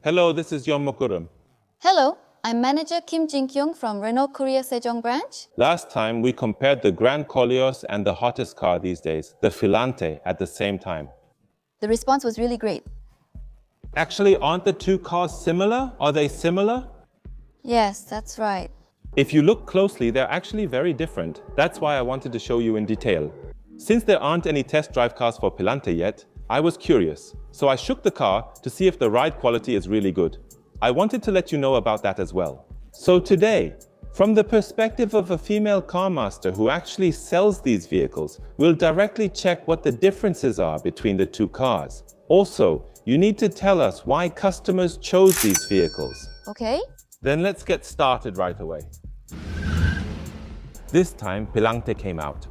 Hello, this is Yon Mokurum. Hello, I'm manager Kim Jin-kyung from Renault Korea Sejong branch. Last time we compared the Grand Koleos and the hottest car these days, the Pilante, at the same time. The response was really great. Actually, aren't the two cars similar? Are they similar? Yes, that's right. If you look closely, they're actually very different. That's why I wanted to show you in detail. Since there aren't any test drive cars for Pilante yet, I was curious. So I shook the car to see if the ride quality is really good. I wanted to let you know about that as well. So today, from the perspective of a female car master who actually sells these vehicles, we'll directly check what the differences are between the two cars. Also, you need to tell us why customers chose these vehicles. Okay. Then let's get started right away. This time, Pilante came out.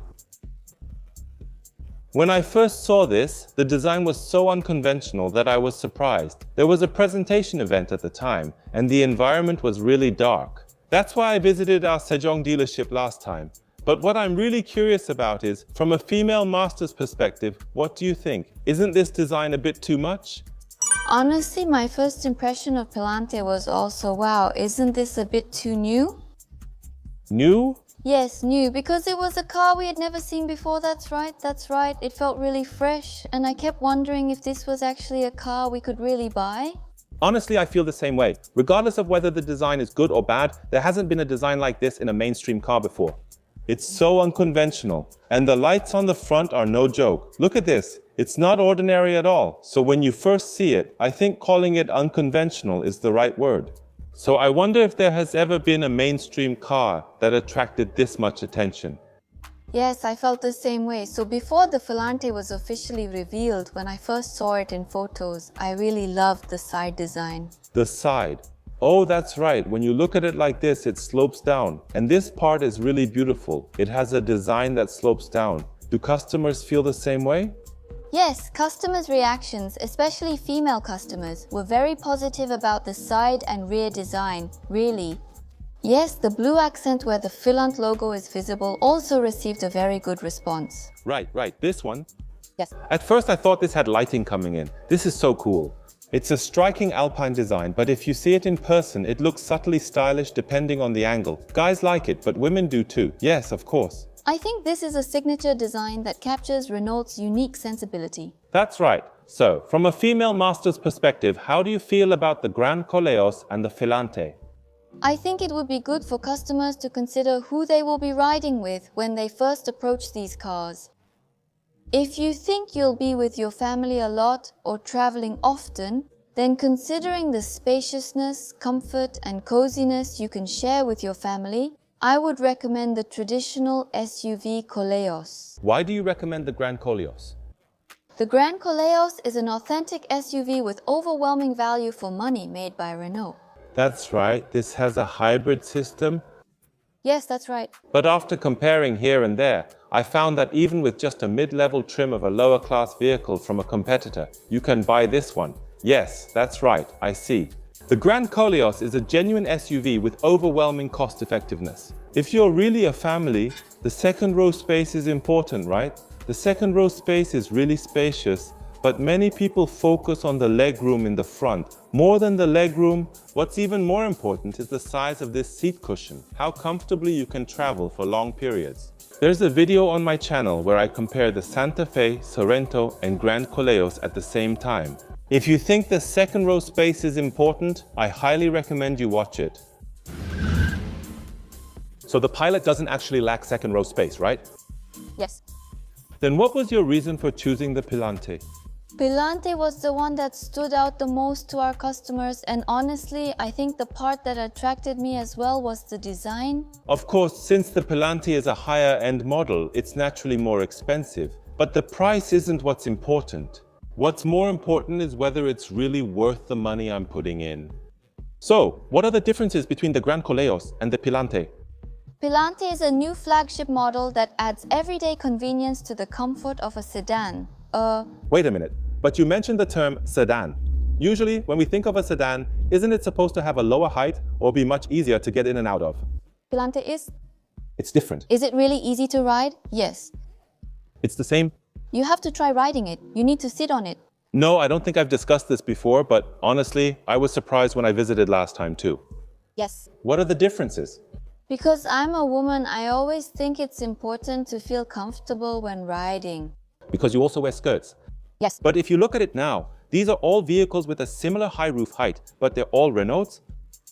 When I first saw this, the design was so unconventional that I was surprised. There was a presentation event at the time, and the environment was really dark. That's why I visited our Sejong dealership last time. But what I'm really curious about is, from a female master's perspective, what do you think? Isn't this design a bit too much? Honestly, my first impression of Pilante was also, wow, isn't this a bit too new? New? Yes, new, because it was a car we had never seen before. That's right. It felt really fresh, and I kept wondering if this was actually a car we could really buy. Honestly, I feel the same way. Regardless of whether the design is good or bad, there hasn't been a design like this in a mainstream car before. It's so unconventional, and the lights on the front are no joke. Look at this. It's not ordinary at all. So when you first see it, I think calling it unconventional is the right word. So I wonder if there has ever been a mainstream car that attracted this much attention. Yes, I felt the same way. So before the Pilante was officially revealed, when I first saw it in photos, I really loved the side design. The side. Oh, that's right. When you look at it like this, it slopes down. And this part is really beautiful. It has a design that slopes down. Do customers feel the same way? Yes, customers' reactions, especially female customers, were very positive about the side and rear design, really. Yes, the blue accent where the Pilante logo is visible also received a very good response. Right. This one. Yes. At first I thought this had lighting coming in. This is so cool. It's a striking alpine design, but if you see it in person, it looks subtly stylish depending on the angle. Guys like it, but women do too. Yes, of course. I think this is a signature design that captures Renault's unique sensibility. That's right. So, from a female master's perspective, how do you feel about the Grand Koleos and the Pilante? I think it would be good for customers to consider who they will be riding with when they first approach these cars. If you think you'll be with your family a lot or traveling often, then considering the spaciousness, comfort, and coziness you can share with your family, I would recommend the traditional SUV Koleos. Why do you recommend the Grand Koleos? The Grand Koleos is an authentic SUV with overwhelming value for money made by Renault. That's right, this has a hybrid system. Yes, that's right. But after comparing here and there, I found that even with just a mid-level trim of a lower class vehicle from a competitor, you can buy this one. Yes, that's right, I see. The Grand Koleos is a genuine SUV with overwhelming cost effectiveness. If you're really a family, the second row space is important, right? The second row space is really spacious, but many people focus on the legroom in the front. More than the legroom, what's even more important is the size of this seat cushion, how comfortably you can travel for long periods. There's a video on my channel where I compare the Santa Fe, Sorento, and Grand Koleos at the same time. If you think the second row space is important, I highly recommend you watch it. So the Pilot doesn't actually lack second row space, right? Yes. Then what was your reason for choosing the Pilante? Pilante was the one that stood out the most to our customers, and honestly, I think the part that attracted me as well was the design. Of course, since the Pilante is a higher-end model, it's naturally more expensive. But the price isn't what's important. What's more important is whether it's really worth the money I'm putting in. So, what are the differences between the Grand Koleos and the Pilante? Pilante is a new flagship model that adds everyday convenience to the comfort of a sedan. Wait a minute, but you mentioned the term sedan. Usually, when we think of a sedan, isn't it supposed to have a lower height or be much easier to get in and out of? Pilante is? It's different. Is it really easy to ride? Yes. It's the same? You have to try riding it. You need to sit on it. No, I don't think I've discussed this before, but honestly, I was surprised when I visited last time too. Yes. What are the differences? Because I'm a woman, I always think it's important to feel comfortable when riding. Because you also wear skirts. Yes. But if you look at it now, these are all vehicles with a similar high roof height, but they're all Renaults.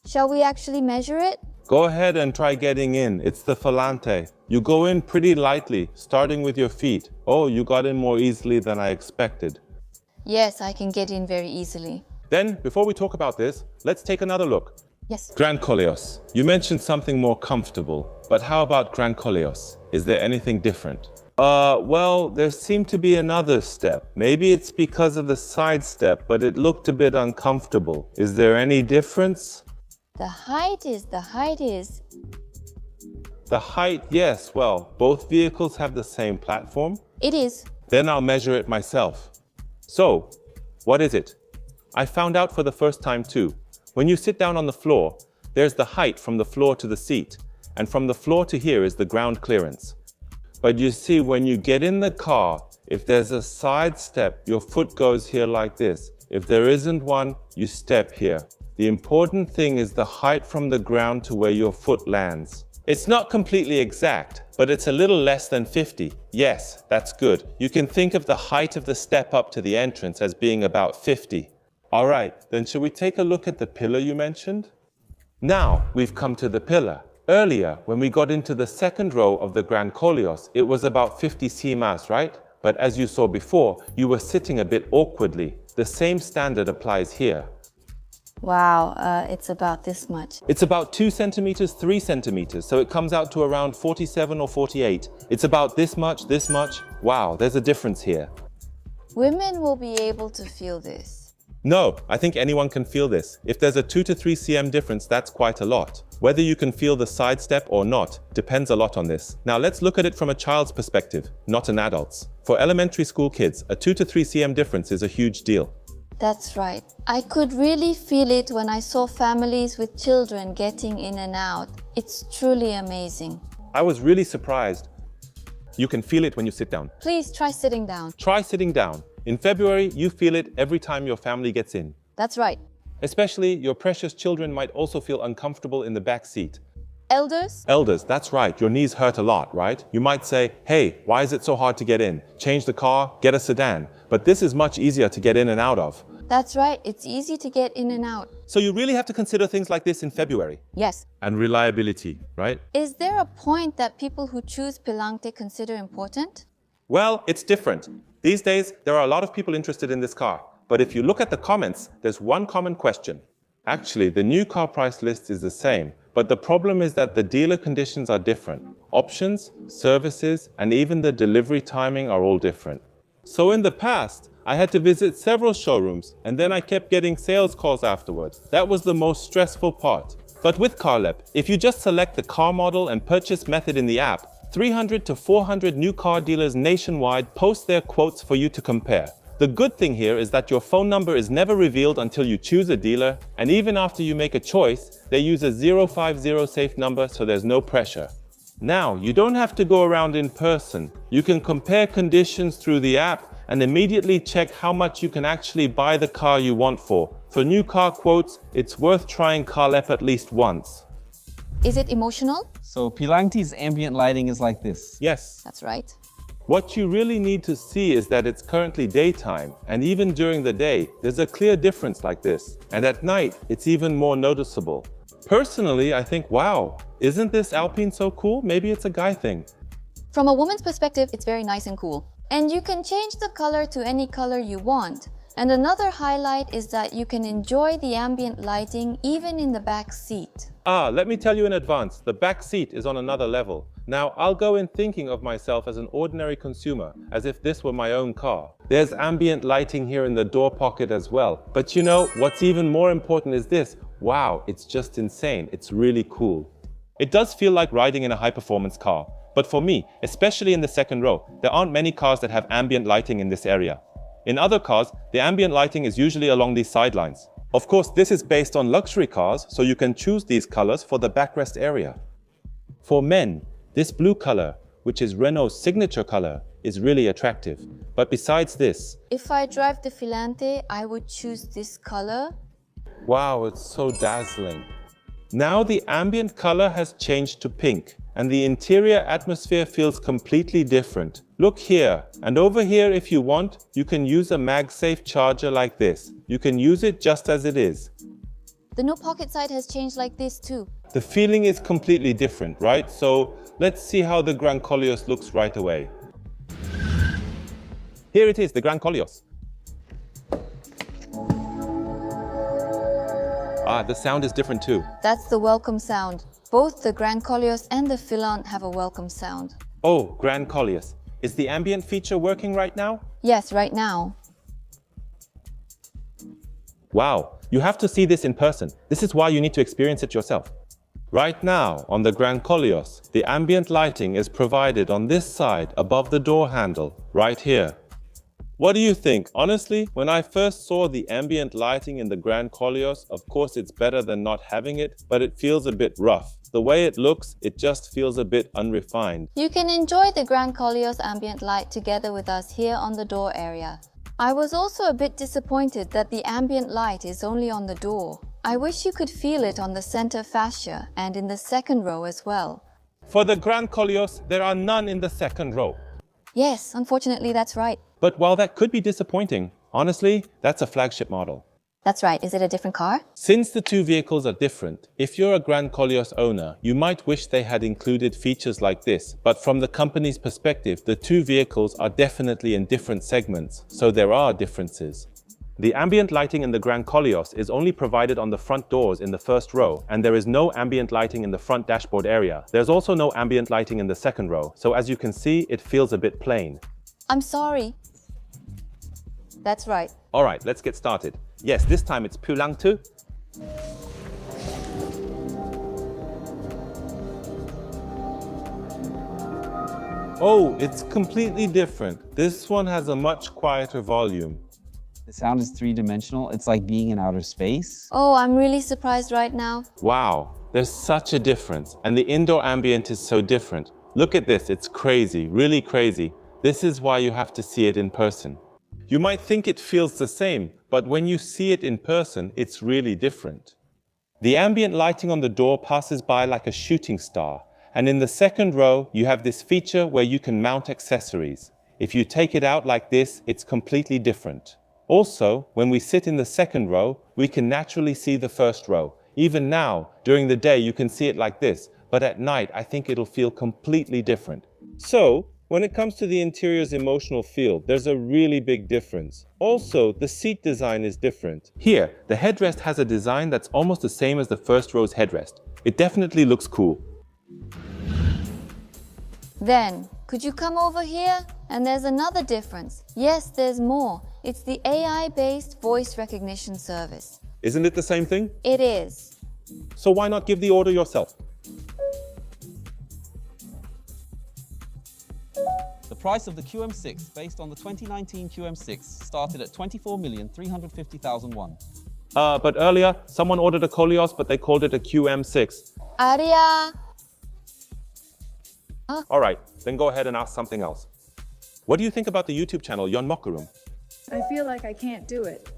Shall we actually measure it? Go ahead and try getting in. It's the Pilante. You go in pretty lightly, starting with your feet. Oh, you got in more easily than I expected. Yes, I can get in very easily. Then, before we talk about this, let's take another look. Yes. Grand Koleos. You mentioned something more comfortable, but how about Grand Koleos? Is there anything different? Well, there seemed to be another step. Maybe it's because of the side step, but it looked a bit uncomfortable. Is there any difference? The height is. The height, yes. Well, both vehicles have the same platform. It is. Then I'll measure it myself. So, what is it? I found out for the first time too. When you sit down on the floor, there's the height from the floor to the seat, and from the floor to here is the ground clearance. But you see, when you get in the car, if there's a side step, your foot goes here like this. If there isn't one, you step here. The important thing is the height from the ground to where your foot lands. It's not completely exact, but it's a little less than 50. Yes, that's good. You can think of the height of the step up to the entrance as being about 50. All right, then shall we take a look at the pillar you mentioned? Now we've come to the pillar. Earlier, when we got into the second row of the Grand Koleos, it was about 50 cmas, right? But as you saw before, you were sitting a bit awkwardly. The same standard applies here. Wow, it's about this much. It's about 2 centimeters, 3 centimeters, so it comes out to around 47 or 48. It's about this much, this much. Wow, there's a difference here. Women will be able to feel this. No, I think anyone can feel this. If there's a 2 to 3 cm difference, that's quite a lot. Whether you can feel the side step or not depends a lot on this. Now let's look at it from a child's perspective, not an adult's. For elementary school kids, a 2 to 3 cm difference is a huge deal. That's right. I could really feel it when I saw families with children getting in and out. It's truly amazing. I was really surprised. You can feel it when you sit down. Please try sitting down. Try sitting down. In February, you feel it every time your family gets in. That's right. Especially, your precious children might also feel uncomfortable in the back seat. Elders? Elders, that's right. Your knees hurt a lot, right? You might say, hey, why is it so hard to get in? Change the car, get a sedan. But this is much easier to get in and out of. That's right. It's easy to get in and out. So you really have to consider things like this in February. Yes. And reliability, right? Is there a point that people who choose Pilante consider important? Well, it's different. These days, there are a lot of people interested in this car. But if you look at the comments, there's one common question. Actually, the new car price list is the same, but the problem is that the dealer conditions are different. Options, services, and even the delivery timing are all different. So in the past, I had to visit several showrooms, and then I kept getting sales calls afterwards. That was the most stressful part. But with CarLep, if you just select the car model and purchase method in the app, 300 to 400 new car dealers nationwide post their quotes for you to compare. The good thing here is that your phone number is never revealed until you choose a dealer, and even after you make a choice, they use a 050 safe number, so there's no pressure. Now, you don't have to go around in person. You can compare conditions through the app and immediately check how much you can actually buy the car you want for. For new car quotes, it's worth trying CarLep at least once. Is it emotional? So Pilante's ambient lighting is like this. Yes. That's right. What you really need to see is that it's currently daytime, and even during the day, there's a clear difference like this. And at night, it's even more noticeable. Personally, I think, wow, isn't this Alpine so cool? Maybe it's a guy thing. From a woman's perspective, it's very nice and cool. And you can change the color to any color you want. And another highlight is that you can enjoy the ambient lighting even in the back seat. Let me tell you in advance, the back seat is on another level. Now, I'll go in thinking of myself as an ordinary consumer, as if this were my own car. There's ambient lighting here in the door pocket as well. But you know, what's even more important is this. Wow, it's just insane. It's really cool. It does feel like riding in a high-performance car. But for me, especially in the second row, there aren't many cars that have ambient lighting in this area. In other cars, the ambient lighting is usually along these sidelines. Of course, this is based on luxury cars, so you can choose these colors for the backrest area. For men, this blue color, which is Renault's signature color, is really attractive. But besides this, If I drive the Pilante, I would choose this color. wow, it's so dazzling. Now the ambient color has changed to pink, and the interior atmosphere feels completely different. Look here, and over here if you want, you can use a MagSafe charger like this. You can use it just as it is. The no pocket side has changed like this too. The feeling is completely different, right? So let's see how the Gran Koleos looks right away. Here it is, the Gran Koleos. Ah, the sound is different too. That's the welcome sound. Both the Gran Koleos and the Pilante have a welcome sound. Oh, Gran Koleos. Is the ambient feature working right now? Yes, right now. Wow, you have to see this in person. This is why you need to experience it yourself. Right now, on the Gran Koleos, the ambient lighting is provided on this side above the door handle, right here. What do you think? Honestly, when I first saw the ambient lighting in the Gran Koleos, of course it's better than not having it, but it feels a bit rough. The way it looks, it just feels a bit unrefined. You can enjoy the Gran Koleos ambient light together with us here on the door area. I was also a bit disappointed that the ambient light is only on the door. I wish you could feel it on the center fascia and in the second row as well. For the Gran Koleos, there are none in the second row. Yes, unfortunately that's right. But while that could be disappointing, honestly, that's a flagship model. That's right. Is it a different car? Since the two vehicles are different, if you're a Gran Koleos owner, you might wish they had included features like this. But from the company's perspective, the two vehicles are definitely in different segments, so there are differences. The ambient lighting in the Gran Koleos is only provided on the front doors in the first row, and there is no ambient lighting in the front dashboard area. There's also no ambient lighting in the second row, so as you can see, it feels a bit plain. I'm sorry. That's right. All right, let's get started. Yes, this time it's Pilante. Oh, it's completely different. This one has a much quieter volume. The sound is three-dimensional. It's like being in outer space. Oh, I'm really surprised right now. Wow, there's such a difference. And the indoor ambient is so different. Look at this, it's crazy, really crazy. This is why you have to see it in person. You might think it feels the same, but when you see it in person, it's really different. The ambient lighting on the door passes by like a shooting star, and in the second row, you have this feature where you can mount accessories. If you take it out like this, it's completely different. Also, when we sit in the second row, we can naturally see the first row. Even now, during the day, you can see it like this, but at night, I think it'll feel completely different. So, when it comes to the interior's emotional feel, there's a really big difference. Also, the seat design is different. Here, the headrest has a design that's almost the same as the first row's headrest. It definitely looks cool. Then, could you come over here? And there's another difference. Yes, there's more. It's the AI-based voice recognition service. Isn't it the same thing? It is. So why not give the order yourself? The price of the QM6 based on the 2019 QM6 started at 24,350,000 won. But earlier, someone ordered a Koleos, but they called it a QM6. Arya! All right, then go ahead and ask something else. What do you think about the YouTube channel Yon Mokurum? I feel like I can't do it.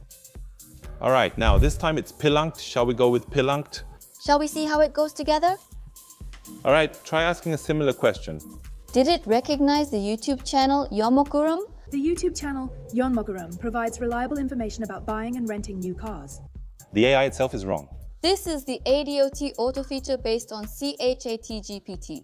All right, now this time it's Pilante. Shall we go with Pilante? Shall we see how it goes together? All right, try asking a similar question. Did it recognize the YouTube channel Yomokurum? The YouTube channel Yonmogurum provides reliable information about buying and renting new cars. The AI itself is wrong. This is the ADOT auto feature based on ChatGPT.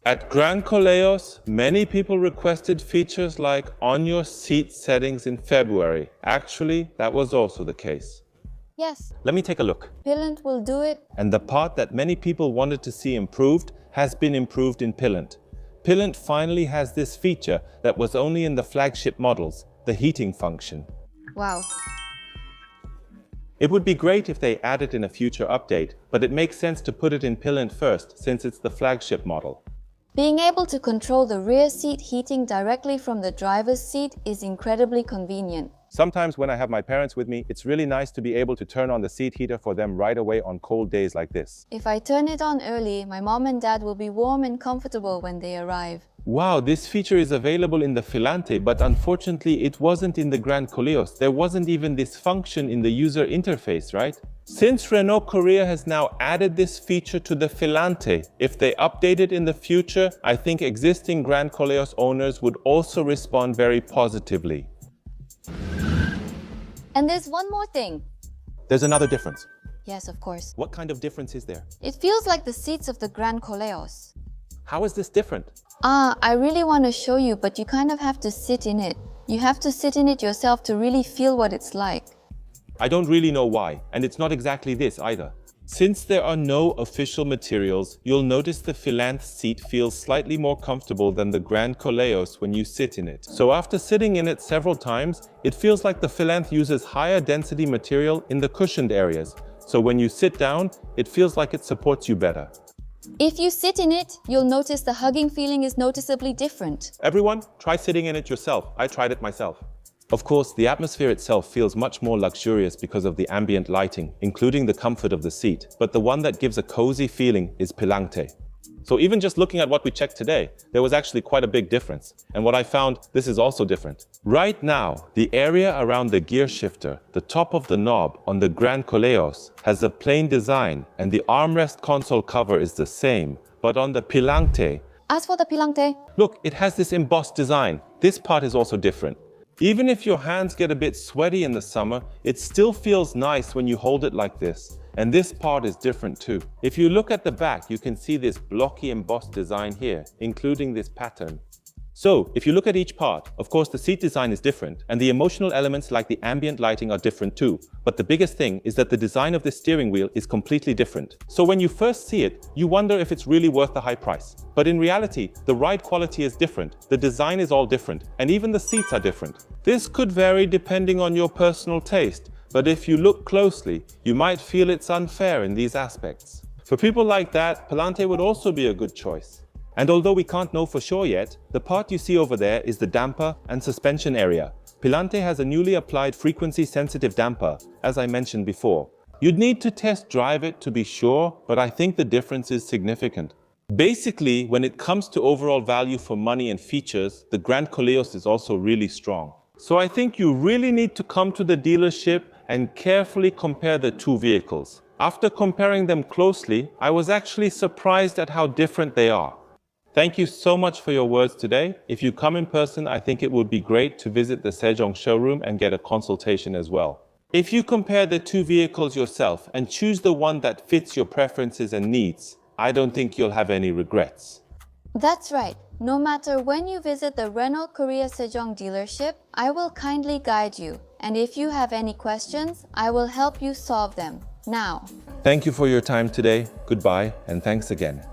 At Gran Koleos, many people requested features like on-your-seat settings in February. Actually, that was also the case. Yes, Let me take a look. Pilante will do it. And the part that many people wanted to see improved has been improved in Pilante. Pilante finally has this feature that was only in the flagship models, the heating function. Wow. It would be great if they add it in a future update, but it makes sense to put it in Pilante first since it's the flagship model. Being able to control the rear seat heating directly from the driver's seat is incredibly convenient. Sometimes when I have my parents with me, it's really nice to be able to turn on the seat heater for them right away on cold days like this. If I turn it on early, my mom and dad will be warm and comfortable when they arrive. Wow, this feature is available in the Pilante, but unfortunately it wasn't in the Grand Koleos. There wasn't even this function in the user interface, right? Since Renault Korea has now added this feature to the Pilante, if they update it in the future, I think existing Grand Koleos owners would also respond very positively. And there's one more thing. There's another difference. Yes, of course. What kind of difference is there? It feels like the seats of the Grand Koleos. How is this different? I really want to show you, but you kind of have to sit in it. You have to sit in it yourself to really feel what it's like. I don't really know why, and it's not exactly this either. Since there are no official materials, you'll notice the Pilante seat feels slightly more comfortable than the Grand Koleos when you sit in it. So after sitting in it several times, it feels like the Pilante uses higher density material in the cushioned areas. So when you sit down, it feels like it supports you better. If you sit in it, you'll notice the hugging feeling is noticeably different. Everyone, try sitting in it yourself. I tried it myself. Of course, the atmosphere itself feels much more luxurious because of the ambient lighting, including the comfort of the seat. But the one that gives a cozy feeling is Pilante. So even just looking at what we checked today, there was actually quite a big difference. And what I found, this is also different. Right now, the area around the gear shifter, the top of the knob on the Grand Koleos, has a plain design, and the armrest console cover is the same. But on the Pilante, As for the Pilante, look, it has this embossed design. This part is also different. Even if your hands get a bit sweaty in the summer, it still feels nice when you hold it like this. And this part is different too. If you look at the back, you can see this blocky embossed design here, including this pattern. So, if you look at each part, of course the seat design is different, and the emotional elements like the ambient lighting are different too. But the biggest thing is that the design of the steering wheel is completely different. So when you first see it, you wonder if it's really worth the high price. But in reality, the ride quality is different, the design is all different, and even the seats are different. This could vary depending on your personal taste, but if you look closely, you might feel it's unfair in these aspects. For people like that, Pilante would also be a good choice. And although we can't know for sure yet, the part you see over there is the damper and suspension area. Pilante has a newly applied frequency-sensitive damper, as I mentioned before. You'd need to test drive it to be sure, but I think the difference is significant. Basically, when it comes to overall value for money and features, the Grand Koleos is also really strong. So I think you really need to come to the dealership and carefully compare the two vehicles. After comparing them closely, I was actually surprised at how different they are. Thank you so much for your words today. If you come in person, I think it would be great to visit the Sejong showroom and get a consultation as well. If you compare the two vehicles yourself and choose the one that fits your preferences and needs, I don't think you'll have any regrets. That's right. No matter when you visit the Renault Korea Sejong dealership, I will kindly guide you. And if you have any questions, I will help you solve them. Now. Thank you for your time today. Goodbye, and thanks again.